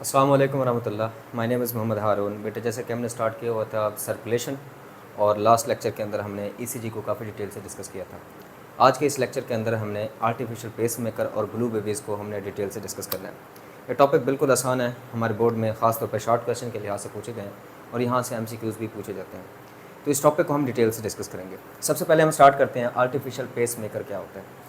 अस्सलाम वालेकुम वरहमतुल्लाह। My name is Mohammad हारून। बेटे जैसे कि हमने स्टार्ट किया हुआ था सर्कुलेशन, और लास्ट लेक्चर के अंदर हमने ईसीजी को काफ़ी डिटेल से डिस्कस किया था। आज के इस लेक्चर के अंदर हमने आर्टिफिशियल पेस मेकर और ब्लू बेबीज़ को हमने डिटेल से डिस्कस करना है। ये टॉपिक बिल्कुल आसान है, हमारे बोर्ड में ख़ास तौर पर शॉर्ट क्वेश्चन के लिहाज से पूछे गए हैं और यहाँ से MCQs भी पूछे जाते हैं। तो इस टॉपिक को हम डिटेल से डिस्कस करेंगे। सबसे पहले हम स्टार्ट करते हैं आर्टिफिशियल पेस मेकर क्या होता है।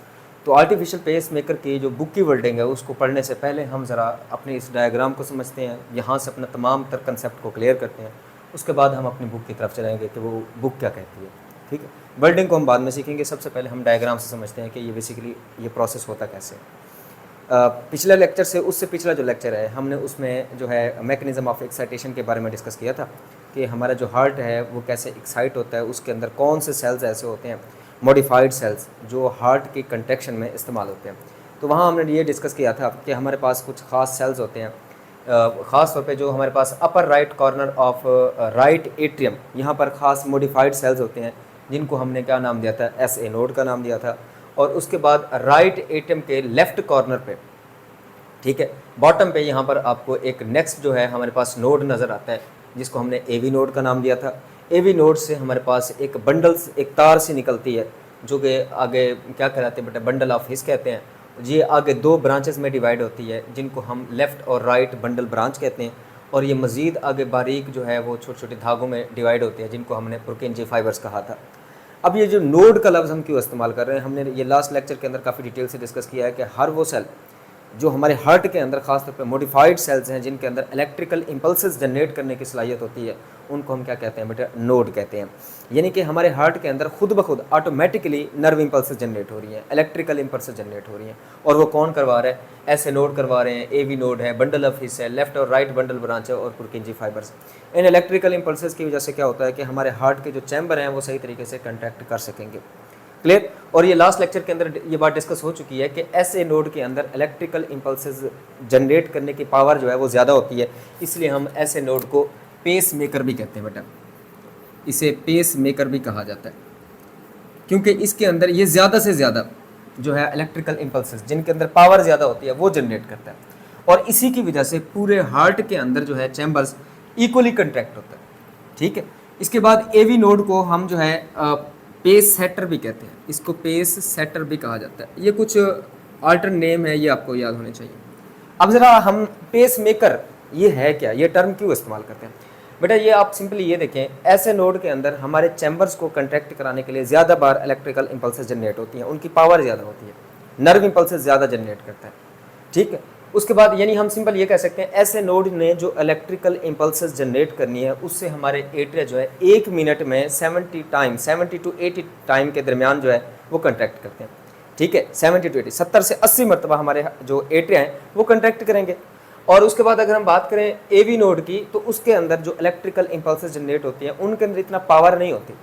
तो आर्टिफिशियल पेस मेकर की जो बुक की वर्डिंग है उसको पढ़ने से पहले हम ज़रा अपने इस डायग्राम को समझते हैं, यहाँ से अपना तमाम तर कंसेप्ट को क्लियर करते हैं। उसके बाद हम अपनी बुक की तरफ चलेंगे कि वो बुक क्या कहती है। ठीक है, वर्डिंग को हम बाद में सीखेंगे। सबसे पहले हम डायग्राम से समझते हैं कि ये बेसिकली ये प्रोसेस होता कैसे है। पिछले लेक्चर से उससे पिछला जो लेक्चर है हमने उसमें जो है मैकेनिज़्म ऑफ एक्साइटेशन के बारे में डिस्कस किया था कि हमारा जो हार्ट है वो कैसे एक्साइट होता है, उसके अंदर कौन से सेल्स ऐसे होते हैं मॉडिफाइड सेल्स जो हार्ट की कंट्रैक्शन में इस्तेमाल होते हैं। तो वहाँ हमने ये डिस्कस किया था कि हमारे पास कुछ ख़ास सेल्स होते हैं, ख़ास तौर पे जो हमारे पास upper right corner of right atrium, यहाँ पर ख़ास मॉडिफाइड सेल्स होते हैं जिनको हमने क्या नाम दिया था, SA नोड का नाम दिया था। और उसके बाद राइट एट्रियम के लेफ़्ट कॉर्नर पे, ठीक है, बॉटम पे यहाँ पर आपको एक नेक्स्ट जो है हमारे पास नोड नज़र आता है जिसको हमने AV नोड का नाम दिया था। AV नोड से हमारे पास एक बंडल्स, एक तार सी निकलती है जो कि आगे क्या कहलाते हैं बेटा, बंडल ऑफ हिस कहते हैं। ये आगे दो ब्रांचेस में डिवाइड होती है जिनको हम लेफ़्ट और राइट बंडल ब्रांच कहते हैं। और ये मज़ीद आगे बारीक जो है वो छोटे छोटे धागों में डिवाइड होती है जिनको हमने पुरकिंजी फाइबर्स कहा था। अब ये जो नोड का लफ्ज़ हम क्यों इस्तेमाल कर रहे हैं, हमने ये लास्ट लेक्चर के अंदर काफ़ी डिटेल से डिस्कस किया है कि हर वो सेल जो हमारे हार्ट के अंदर ख़ास तौर पे मॉडिफाइड सेल्स हैं जिनके अंदर इलेक्ट्रिकल इम्पल्सेस जनरेट करने की सलाहियत होती है, उनको हम क्या कहते हैं बेटा, नोड कहते हैं। यानी कि हमारे हार्ट के अंदर खुद ब खुद ऑटोमेटिकली नर्व इम्पल्सेस जनरेट हो रही हैं, इलेक्ट्रिकल इम्पल्सेस जनरेट हो रही हैं। और वो कौन करवा रहा है, SA नोड करवा रहे हैं, AV नोड है, बंडल ऑफ हिस है, लेफ्ट और राइट बंडल ब्रांच है और पुरकिंजी फाइबर्स। इन इलेक्ट्रिकल इम्पल्सेस की वजह से क्या होता है कि हमारे हार्ट के जो चैम्बर हैं वो सही तरीके से कंट्रैक्ट कर सकेंगे। क्लियर। और ये लास्ट लेक्चर के अंदर ये बात डिस्कस हो चुकी है कि SA नोड के अंदर इलेक्ट्रिकल इम्पल्सेस जनरेट करने की पावर जो है वो ज़्यादा होती है, इसलिए हम SA नोड को पेस मेकर भी कहते हैं बेटा, इसे पेस मेकर भी कहा जाता है क्योंकि इसके अंदर ये ज़्यादा से ज़्यादा जो है इलेक्ट्रिकल इम्पल्सेस जिनके अंदर पावर ज़्यादा होती है वो जनरेट करता है। और इसी की वजह से पूरे हार्ट के अंदर जो है चैम्बर्स इक्वली कंट्रैक्ट होता है। ठीक है, इसके बाद AV नोड को हम जो है पेस सेटर भी कहते हैं, इसको पेस सेटर भी कहा जाता है। ये कुछ आल्टर नेम है, ये आपको याद होने चाहिए। अब ज़रा हम पेस मेकर ये है क्या, ये टर्म क्यों इस्तेमाल करते हैं बेटा, ये आप सिंपली ये देखें, ऐसे नोड के अंदर हमारे चैम्बर्स को कंट्रैक्ट कराने के लिए ज़्यादा बार इलेक्ट्रिकल इम्पल्सेस जनरेट होती हैं, उनकी पावर ज़्यादा होती है, नर्व इम्पल्सेस ज़्यादा जनरेट करता है। ठीक है, उसके बाद यानी हम सिंपल ये कह सकते हैं ऐसे नोड ने जो इलेक्ट्रिकल इम्पल्सेस जनरेट करनी है उससे हमारे एट्रिया जो है 1 मिनट में 70 to 80 टाइम के दरमियान जो है वो कंट्रैक्ट करते हैं। ठीक है, 70 to 80, 70 से 80 मरतबा हमारे जो एट्रिया हैं वो कंट्रैक्ट करेंगे। और उसके बाद अगर हम बात करें AV नोड की, तो उसके अंदर जो इलेक्ट्रिकल इम्पल्सेस जनरेट होती हैं उनके अंदर इतना पावर नहीं होती।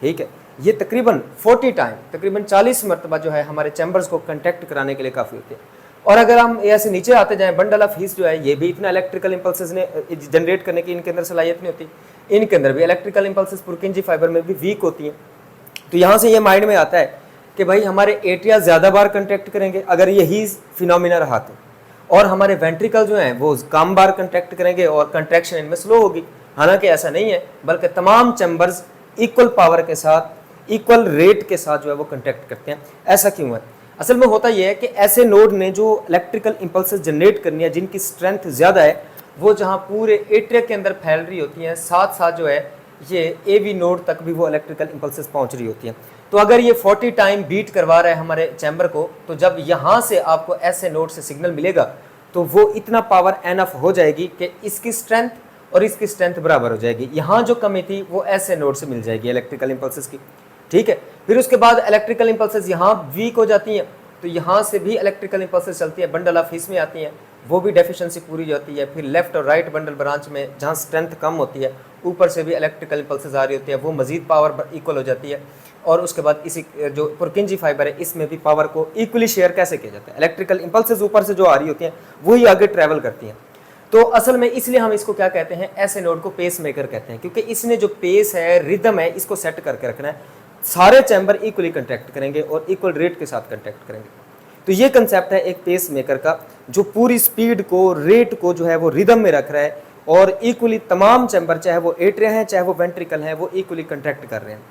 ठीक है, ये तकरीबन 40 टाइम, तकरीबन 40 मरतबा जो है हमारे चैम्बर्स को कंट्रैक्ट कराने के लिए काफ़ी होती है। और अगर हम ऐसे नीचे आते जाएं, बंडल ऑफ हिस जो है ये भी इतना इलेक्ट्रिकल इम्पल्सेस ने जनरेट करने की इनके अंदर सलाहियत नहीं होती, इनके अंदर भी इलेक्ट्रिकल इम्पल्सेस पुरकिंजी फाइबर में भी वीक होती हैं। तो यहाँ से ये माइंड में आता है कि भाई हमारे एट्रिया ज़्यादा बार कंट्रैक्ट करेंगे अगर यही फिनोमिना रहा तो, और हमारे वेंट्रिकल जो हैं वो कम बार कंट्रैक्ट करेंगे और कंट्रैक्शन इनमें स्लो होगी। हालांकि ऐसा नहीं है, बल्कि तमाम चैम्बर्स इक्वल पावर के साथ, इक्वल रेट के साथ जो है वो कंट्रैक्ट करते हैं। ऐसा क्यों है? असल में होता यह है कि ऐसे नोड ने जो इलेक्ट्रिकल इम्पल्सेस जनरेट करनी है जिनकी स्ट्रेंथ ज़्यादा है, वो जहाँ पूरे एट्रिया के अंदर फैल रही होती हैं, साथ साथ जो है ये AV नोड तक भी वो इलेक्ट्रिकल इम्पल्सेस पहुँच रही होती हैं। तो अगर ये 40 टाइम बीट करवा रहा है हमारे चैम्बर को, तो जब यहाँ से आपको ऐसे नोड से सिग्नल मिलेगा तो वो इतना पावर एनफ हो जाएगी कि इसकी स्ट्रेंथ और इसकी स्ट्रेंथ बराबर हो जाएगी। यहाँ जो कमी थी वो ऐसे नोड से मिल जाएगी इलेक्ट्रिकल इम्पल्सेस की। ठीक है, फिर उसके बाद इलेक्ट्रिकल इम्पल्सेस यहाँ वीक हो जाती हैं, तो यहाँ से भी इलेक्ट्रिकल इम्पल्सेस चलती है, बंडल ऑफ हिस में आती हैं, वो भी डेफिशिएंसी पूरी जाती है। फिर लेफ्ट और राइट बंडल ब्रांच में जहाँ स्ट्रेंथ कम होती है, ऊपर से भी इलेक्ट्रिकल इम्पल्सेस आ रही होती है, वो मजीद पावर इक्वल हो जाती है। और उसके बाद इसी जो पुरकिंजी फाइबर है इसमें भी पावर को इक्वली शेयर कैसे किया जाता है, इलेक्ट्रिकल इम्पल्सेस ऊपर से जो आ रही होती हैं वही आगे ट्रैवल करती हैं। तो असल में इसलिए हम इसको क्या कहते हैं, ऐसे नोड को पेस मेकर कहते हैं, क्योंकि इसने जो पेस है, रिदम है, इसको सेट करके रखना है। सारे चैम्बर इक्वली कंट्रैक्ट करेंगे और इक्वल रेट के साथ कंट्रैक्ट करेंगे। तो ये कंसेप्ट है एक पेस मेकर का जो पूरी स्पीड को, रेट को जो है वो रिदम में रख रहा है और इक्वली तमाम चैम्बर, चाहे वो एट्रिया है चाहे वो वेंट्रिकल है, वो इक्वली कंट्रैक्ट कर रहे हैं।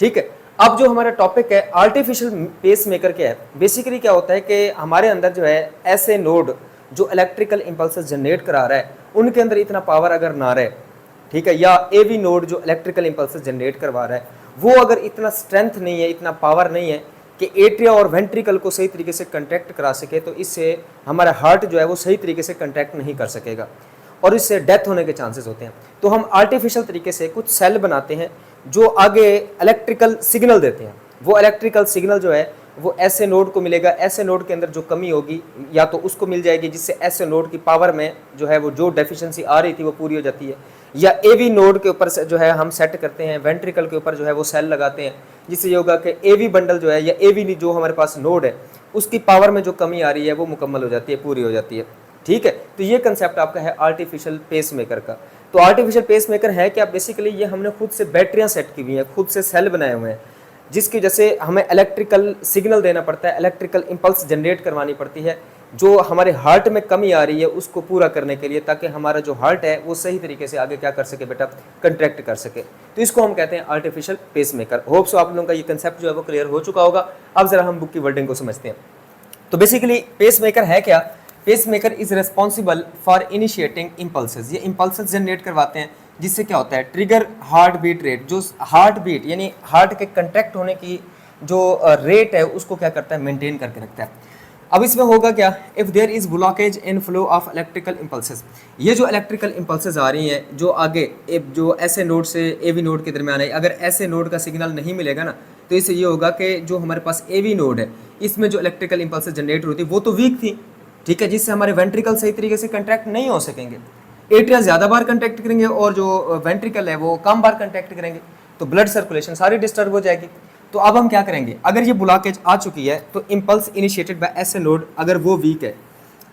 ठीक है, अब जो हमारा टॉपिक है आर्टिफिशियल पेस मेकर क्या है। बेसिकली क्या होता है कि हमारे अंदर जो है ऐसे नोड जो इलेक्ट्रिकल इंपल्सेस जनरेट करा रहा है, उनके अंदर इतना पावर अगर ना रहे, ठीक है, या एवी नोड जो इलेक्ट्रिकल इंपल्सेस जनरेट करवा रहा है, वो अगर इतना स्ट्रेंथ नहीं है, इतना पावर नहीं है कि एट्रिया और वेंट्रिकल को सही तरीके से कंट्रैक्ट करा सके, तो इससे हमारा हार्ट जो है वो सही तरीके से कंट्रैक्ट नहीं कर सकेगा और इससे डेथ होने के चांसेस होते हैं। तो हम आर्टिफिशियल तरीके से कुछ सेल बनाते हैं जो आगे इलेक्ट्रिकल सिग्नल देते हैं। वो इलेक्ट्रिकल सिग्नल जो है वो ऐसे नोड को मिलेगा, ऐसे नोड के अंदर जो कमी होगी या तो उसको मिल जाएगी, जिससे ऐसे नोड की पावर में जो है वो जो डेफिशिएंसी आ रही थी वो पूरी हो जाती है, या एवी नोड के ऊपर से जो है हम सेट करते हैं, वेंट्रिकल के ऊपर जो है वो सेल लगाते हैं, जिससे ये होगा कि एवी बंडल जो है या एवी जो हमारे पास नोड है उसकी पावर में जो कमी आ रही है वो मुकम्मल हो जाती है, पूरी हो जाती है। ठीक है, तो ये कंसेप्ट आपका है आर्टिफिशियल पेस मेकर का। तो आर्टिफिशियल पेस मेकर है क्या, बेसिकली ये हमने खुद से बैटरियां सेट की हुई हैं, खुद से सेल बनाए हुए हैं, जिसकी जैसे हमें इलेक्ट्रिकल सिग्नल देना पड़ता है, इलेक्ट्रिकल इंपल्स जनरेट करवानी पड़ती है जो हमारे हार्ट में कमी आ रही है उसको पूरा करने के लिए, ताकि हमारा जो हार्ट है वो सही तरीके से आगे क्या कर सके बेटा, कंट्रैक्ट कर सके। तो इसको हम कहते हैं artificial pacemaker. Hope so आप लोगों का ये कंसेप्ट जो है वो क्लियर हो चुका होगा। अब जरा हम बुक की वर्डिंग को समझते हैं। तो बेसिकली पेस मेकर है क्या, pacemaker is responsible for initiating impulses. ये इम्पल्सेस जनरेट करवाते हैं, जिससे क्या होता है, ट्रिगर हार्ट बीट रेट, जो हार्ट बीट यानी हार्ट के कंट्रैक्ट होने की जो रेट है उसको क्या करता है, मेंटेन करके रखता है। अब इसमें होगा क्या, if there is blockage in flow of electrical impulses, ये जो इलेक्ट्रिकल इंपल्सेस आ रही हैं जो आगे जो ऐसे नोड से एवी नोड के दरमियान है, अगर ऐसे नोड का सिग्नल नहीं मिलेगा ना, तो इससे ये होगा कि जो हमारे पास एवी नोड है इसमें जो इलेक्ट्रिकल इंपल्सेस जनरेट होती वो तो वीक थी, ठीक है, जिससे हमारे वेंट्रिकल सही तरीके से कंट्रैक्ट नहीं हो सकेंगे। एट्रिया ज़्यादा बार कंट्रैक्ट करेंगे और जो वेंट्रिकल है वो कम बार कंट्रैक्ट करेंगे, तो ब्लड सर्कुलेशन सारी डिस्टर्ब हो जाएगी। तो अब हम क्या करेंगे, अगर ये ब्लॉकेज आ चुकी है तो इम्पल्स इनिशिएटेड बाय ऐसे नोड अगर वो वीक है,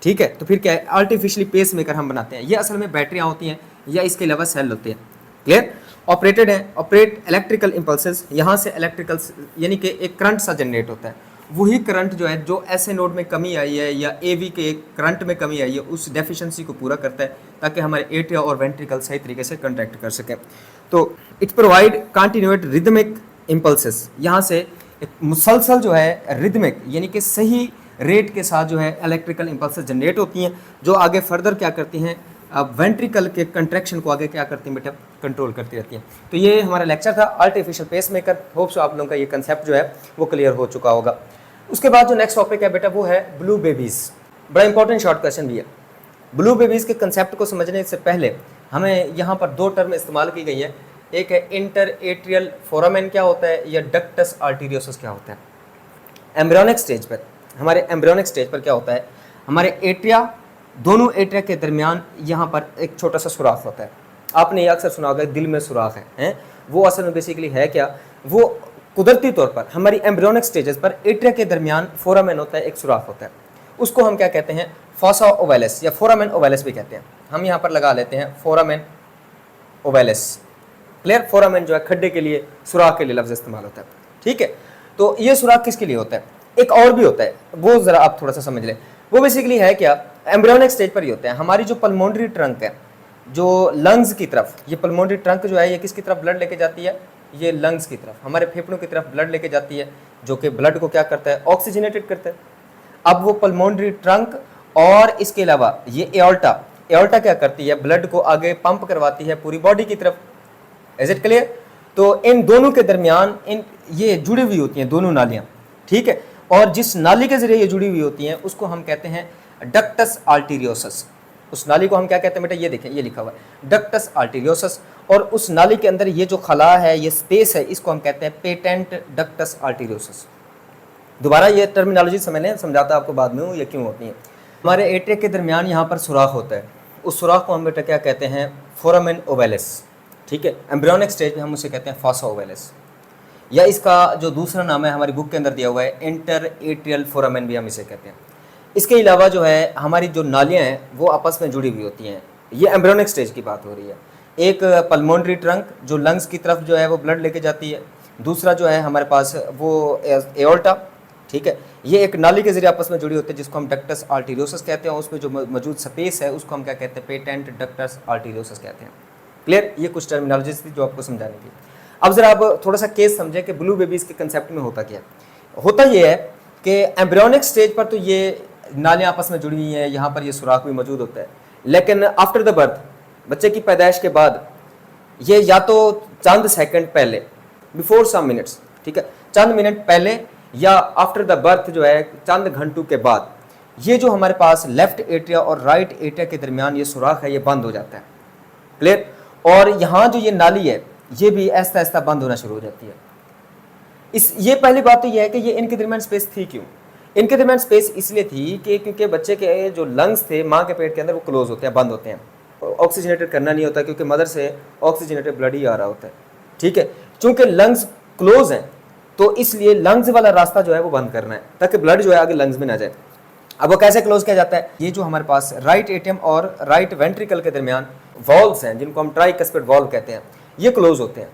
ठीक है, तो फिर क्या है, आर्टिफिशियली पेस मेकर हम बनाते हैं। ये असल में बैटरियाँ होती हैं या इसके अलावा सेल होते हैं। क्लियर, ऑपरेटेड है, ऑपरेट इलेक्ट्रिकल इम्पल्सेस, यहाँ से इलेक्ट्रिकल यानी कि एक करंट सा जनरेट होता है, वही करंट जो है जो ऐसे नोड में कमी आई है या एवी के करंट में कमी आई है उस डेफिशिएंसी को पूरा करता है, ताकि हमारे एट्रिया और वेंट्रिकल सही तरीके से कंट्रैक्ट कर सकें। तो इट प्रोवाइड कंटिन्यूएट रिदमिक इम्पल्सेस, यहाँ से एक मुसलसल जो है रिदमिक यानी कि सही रेट के साथ जो है इलेक्ट्रिकल इम्पल्सेस जनरेट होती हैं, जो आगे फर्दर क्या करती हैं, वेंट्रिकल के कंट्रैक्शन को आगे क्या करती हैं बेटा, कंट्रोल करती रहती हैं। तो ये हमारा लेक्चर था artificial pacemaker. Hope so आप लोगों का ये कंसेप्ट जो है वो क्लियर हो चुका होगा। उसके बाद जो नेक्स्ट टॉपिक है बेटा वो है ब्लू बेबीज़। बड़ा इंपॉर्टेंट शॉर्ट क्वेश्चन भी है। ब्लू बेबीज़ के कंसेप्ट को समझने से पहले हमें यहाँ पर दो टर्म इस्तेमाल की गई है, एक है इंटर एट्रियल फोरामेन क्या होता है, या डक्टस आर्टीरियोसस क्या होता है। एम्ब्रियोनिक स्टेज पर, हमारे एम्ब्रियोनिक स्टेज पर क्या होता है, हमारे एट्रिया, दोनों एट्रिया के दरमियान यहाँ पर एक छोटा सा सुराख होता है। आपने ये अक्सर सुना होगा दिल में सुराख है, वो असल में बेसिकली है क्या, वो कुदरती तौर पर हमारी एम्ब्रियोनिक स्टेजेस पर एट्रिया के दरमियान फोरामेन होता है, एक सुराख होता है, उसको हम क्या कहते हैं, फॉसा ओवेलिस या फोरामेन ओवेलिस भी कहते हैं। हम यहाँ पर लगा लेते हैं फोरामेन ओवेलिस। क्लियर, फोरामेन जो है खड्डे के लिए, सुराख के लिए लफ्ज़ इस्तेमाल होता है, ठीक है। तो ये सुराख किसके लिए होता है, एक और भी होता है, वो ज़रा आप थोड़ा सा समझ लें। वो बेसिकली है क्या, एम्ब्रियोनिक स्टेज पर ही होते हैं। हमारी जो पल्मोनरी ट्रंक है, जो लंग्स की तरफ, ये पल्मोनरी ट्रंक जो है ये किसकी तरफ ब्लड लेके जाती है, ये लंग्स की तरफ, हमारे फेफड़ों की तरफ ब्लड लेके जाती है, जो कि ब्लड को क्या करता है, ऑक्सीजनेटेड करता है। अब वो पल्मोनरी ट्रंक और इसके अलावा ये एओर्टा, एओर्टा क्या करती है, ब्लड को आगे पंप करवाती है पूरी बॉडी की तरफ। Is it clear. तो इन दोनों के दरमियान इन ये जुड़ी हुई होती हैं दोनों नालियाँ, ठीक है, और जिस नाली के जरिए ये जुड़ी हुई होती हैं उसको हम कहते हैं डक्टस आर्टीरियोसस। उस नाली को हम क्या कहते हैं बेटा, ये देखें, ये लिखा हुआ है डक्टस आर्टीरियोसस, और उस नाली के अंदर ये जो खला है, ये स्पेस है, इसको हम कहते हैं पेटेंट डक्टस आर्टीरियोसस। दोबारा ये टर्मिनोलॉजी समझ लें, समझाता आपको बाद में ये क्यों होती है। हमारे एट्रिया के दरमियान यहाँ पर सुराख होता है, उस सुराख को हम बेटा क्या कहते हैं, फोरामेन ओवेलिस, ठीक है। एम्ब्रियोनिक स्टेज में हम उसे कहते हैं फॉसा ओवेलिस, या इसका जो दूसरा नाम है हमारी बुक के अंदर दिया हुआ है इंटर एट्रियल फोरामेन भी हम इसे कहते हैं। इसके अलावा जो है हमारी जो नालियाँ हैं वो आपस में जुड़ी हुई होती हैं। ये एम्ब्रियोनिक स्टेज की बात हो रही है। एक पल्मोनरी ट्रंक जो लंग्स की तरफ जो है वो ब्लड लेके जाती है, दूसरा जो है हमारे पास वो एओर्टा, ठीक है। ये एक नाली के जरिए आपस में जुड़ी होती है जिसको हम डक्टस आर्टीरियोसस कहते हैं, उसमें जो मौजूद स्पेस है उसको हम क्या कहते हैं, पेटेंट डक्टस आर्टीरियोसस कहते हैं। क्लियर, ये कुछ टर्मिनोलॉजीज थी जो आपको समझाने की। अब जरा आप थोड़ा सा केस समझें कि ब्लू बेबीज के कंसेप्ट में होता क्या है। होता ये है कि एम्ब्रियोनिक स्टेज पर तो ये नालियाँ आपस में जुड़ी हुई हैं, यहाँ पर ये सुराख भी मौजूद होता है, लेकिन आफ्टर द बर्थ, बच्चे की पैदाइश के बाद, ये या तो चंद सेकंड पहले, बिफोर सम मिनट्स, ठीक है, चंद मिनट पहले या आफ्टर द बर्थ जो है चंद घंटों के बाद, ये जो हमारे पास लेफ्ट एट्रिया और राइट एट्रिया के दरमियान ये सुराख है ये बंद हो जाता है। क्लियर, और यहाँ जो ये नाली है ये भी ऐसा ऐसा बंद होना शुरू हो जाती है। ये पहली बात तो ये है कि ये इनके दरमियान स्पेस थी क्यों? इनके दरमियान स्पेस इसलिए थी कि क्योंकि बच्चे के जो लंग्स थे माँ के पेट के अंदर वो क्लोज होते हैं, बंद होते हैं, ऑक्सीजनेटेड करना नहीं होता क्योंकि मदर से ऑक्सीजनेटेड ब्लड ही आ रहा होता है। ठीक है, चूंकि लंग्स क्लोज हैं तो इसलिए लंग्स वाला रास्ता जो है वो बंद करना है ताकि ब्लड जो है आगे लंग्स में ना जाए। अब वो कैसे क्लोज किया जाता है? ये जो हमारे पास राइट एट्रियम और राइट वेंट्रिकल के दरमियान वॉल्व्स हैं जिनको हम ट्राइकस्पिड वॉल्व कहते हैं, ये क्लोज होते हैं।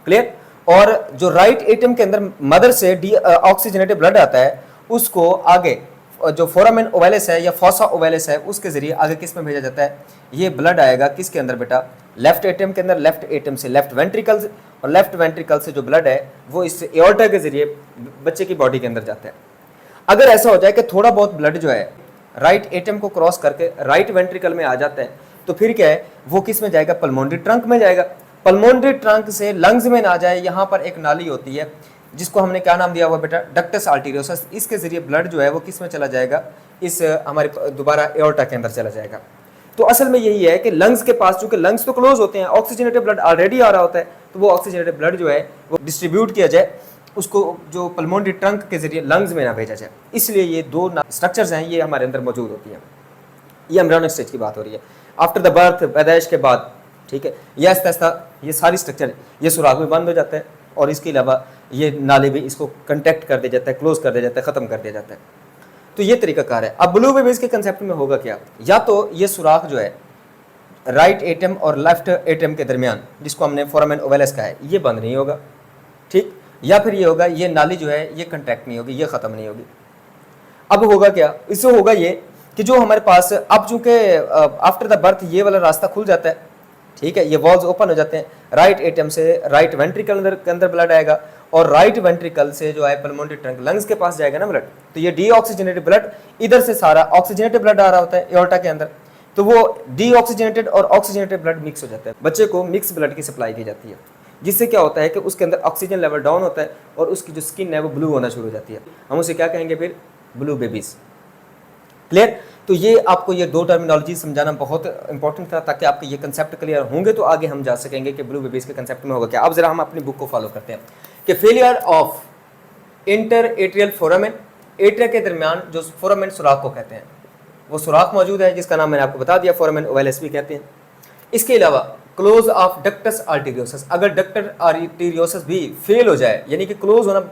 क्लियर, और जो राइट एट्रियम के अंदर मदर से ऑक्सीजनेटेड ब्लड आता है उसको आगे जो फोरामेन ओवेलिस है या फॉसा ओवेलिस है उसके जरिए आगे किस में भेजा जाता है? ये ब्लड आएगा किसके अंदर बेटा? लेफ्ट एट्रियम के अंदर। लेफ्ट एट्रियम से लेफ्ट वेंट्रिकल, और लेफ्ट वेंट्रिकल से जो ब्लड है वो इस एओर्टा के जरिए बच्चे की बॉडी के अंदर जाता है। अगर ऐसा हो जाए कि थोड़ा बहुत ब्लड जो है राइट एट्रियम को क्रॉस करके राइट वेंट्रिकल में आ जाता है तो फिर क्या है, वो किस में जाएगा? पल्मोनरी ट्रंक में जाएगा। पल्मोनरी ट्रंक से लंग्स में ना जाए, यहाँ पर एक नाली होती है जिसको हमने क्या नाम दिया हुआ बेटा? डक्टस आर्टीरियोसस। इसके जरिए ब्लड जो है वो किस में चला जाएगा? इस हमारे दोबारा एओर्टा के अंदर चला जाएगा। तो असल में यही है कि लंग्स के पास, चूंकि लंग्स तो क्लोज होते हैं, ऑक्सीजनेटेड ब्लड ऑलरेडी आ रहा होता है, तो वो ऑक्सीजनेटेड ब्लड जो है वो डिस्ट्रीब्यूट किया जाए, उसको जो पल्मोनरी ट्रंक के जरिए लंग्स में ना भेजा जाए। इसलिए ये दो स्ट्रक्चर्स हैं ये हमारे अंदर मौजूद होती हैं। ये एम्ब्रियोनिक स्टेज की बात हो रही है, आफ्टर द बर्थ, पैदाइश के बाद। ठीक है, ये आस्ता आस्ता ये सारी स्ट्रक्चर, ये सुराख भी बंद हो जाता है और इसके अलावा ये नाले भी इसको कंटेक्ट कर दिया जाता है, क्लोज कर दिया जाता है, खत्म कर दिया जाता है। तो ये तरीकाकार है। अब ब्लू बेबीज के कंसेप्ट में होगा क्या? या तो ये सुराख जो है राइट एट्रियम और लेफ्ट एट्रियम के दरमियान, जिसको हमने फोरामेन ओवेलिस का है, ये बंद नहीं होगा, ठीक, या फिर ये होगा ये नाली जो है ये कंट्रैक्ट नहीं होगी, ये खत्म नहीं होगी। अब होगा क्या? इससे होगा ये कि जो हमारे पास अब चूंकि आफ्टर द बर्थ ये वाला रास्ता खुल जाता है, ठीक है, ये वॉल्व्स ओपन हो जाते हैं, राइट एट्रियम से राइट वेंट्रिकल के अंदर ब्लड आएगा और राइट वेंट्रिकल से जो है पल्मोनरी ट्रंक लंग्स के पास जाएगा ना ब्लड, तो ये डीऑक्सीजनेटेड ब्लड, इधर से सारा ऑक्सीजनेटेड ब्लड आ रहा होता है एओर्टा के अंदर, तो वो डीऑक्सीजनेटेड और ऑक्सीजनेटेड ब्लड मिक्स हो जाता है। बच्चे को मिक्स ब्लड की सप्लाई की जाती है, जिससे क्या होता है कि उसके अंदर ऑक्सीजन लेवल डाउन होता है और उसकी जो स्किन है वो ब्लू होना शुरू हो जाती है। हम उसे क्या कहेंगे फिर? Blue babies. क्लियर? तो ये आपको ये दो टर्मिनोलॉजी समझाना बहुत इंपॉर्टेंट था ताकि आपके ये कंसेप्ट क्लियर होंगे तो आगे हम जा सकेंगे कि ब्लू बेबीज के कंसेप्ट में होगा क्या। अब जरा हम अपनी बुक को फॉलो करते हैं कि failure of inter atrial foramen, atria के दरमियान जो फोरामेन सुराख को कहते हैं, वो सुराख मौजूद है जिसका नाम मैंने आपको बता दिया, फोरामेन ओवेलिस भी कहते हैं। इसके अलावा क्लोज ऑफ डक्टस आर्टीरियोसस, अगर डक्टर आर्टीरियोसस भी फेल हो जाए, यानी कि क्लोज होना,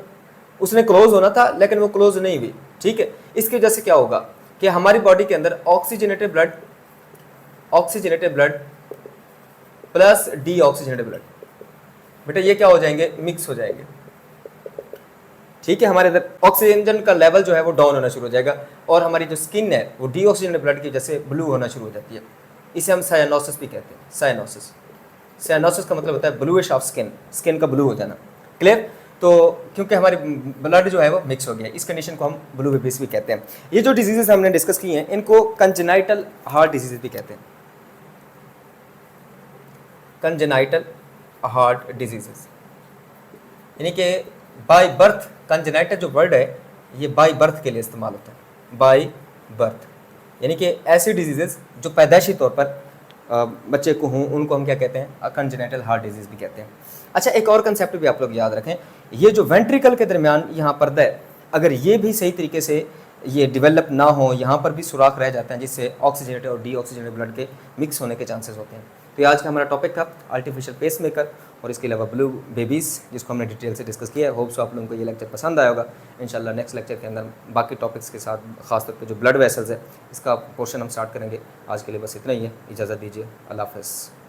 उसने क्लोज होना था लेकिन वो क्लोज नहीं हुई, ठीक है, इसकी वजह से क्या होगा कि हमारी बॉडी के अंदर oxygenated blood plus deoxygenated blood, बेटा ये क्या हो जाएंगे? मिक्स हो जाएंगे। ठीक है, हमारे अंदर ऑक्सीजन का लेवल जो है वो डाउन होना शुरू हो जाएगा और हमारी जो स्किन है वो डीऑक्सीजनेटेड ब्लड की वजह से ब्लू होना शुरू हो जाती है। इसे हम साइनोसिस भी कहते हैं। साइनोसिस का मतलब होता है ब्लूइश ऑफ स्किन का ब्लू हो जाना। क्लियर? तो क्योंकि हमारी ब्लड जो है वो मिक्स हो गया, इस कंडीशन को हम ब्लू बेबीज भी कहते हैं। ये जो डिजीजेस हमने डिस्कस की हैं इनको कंजेनाइटल हार्ट डिजीज भी कहते हैं। कंजेनाइटल हार्ट डिजीजेस यानी कि बाय बर्थ, कंजेनाइटल जो वर्ड है ये बाय बर्थ के लिए इस्तेमाल होता है, बाय बर्थ, यानी कि ऐसी डिजीजेस जो पैदाइशी तौर पर बच्चे को हों उनको हम क्या कहते हैं? कंजेनाइटल हार्ट डिजीज भी कहते हैं। अच्छा, एक और कंसेप्ट भी आप लोग याद रखें, ये जो वेंट्रिकल के दरमियान यहाँ पर्दा है, अगर ये भी सही तरीके से ये डेवलप ना हो, यहाँ पर भी सुराख रह जाते हैं जिससे ऑक्सीजनेटेड और डीऑक्सीजनेटेड ब्लड के मिक्स होने के चांसेस होते हैं। तो ये आज का हमारा टॉपिक था आर्टिफिशियल पेसमेकर और इसके अलावा ब्लू बेबीज़, जिसको हमने डिटेल से डिस्कस किया है। होप सो आप लोगों को ये लेक्चर पसंद आया होगा। इंशाल्लाह नेक्स्ट लेक्चर के अंदर बाकी टॉपिक्स के साथ, खासतौर पर जो ब्लड वेसल्स है इसका पोर्शन हम स्टार्ट करेंगे। आज के लिए बस इतना ही है, इजाज़त दीजिए, अल्लाह हाफ़िज़।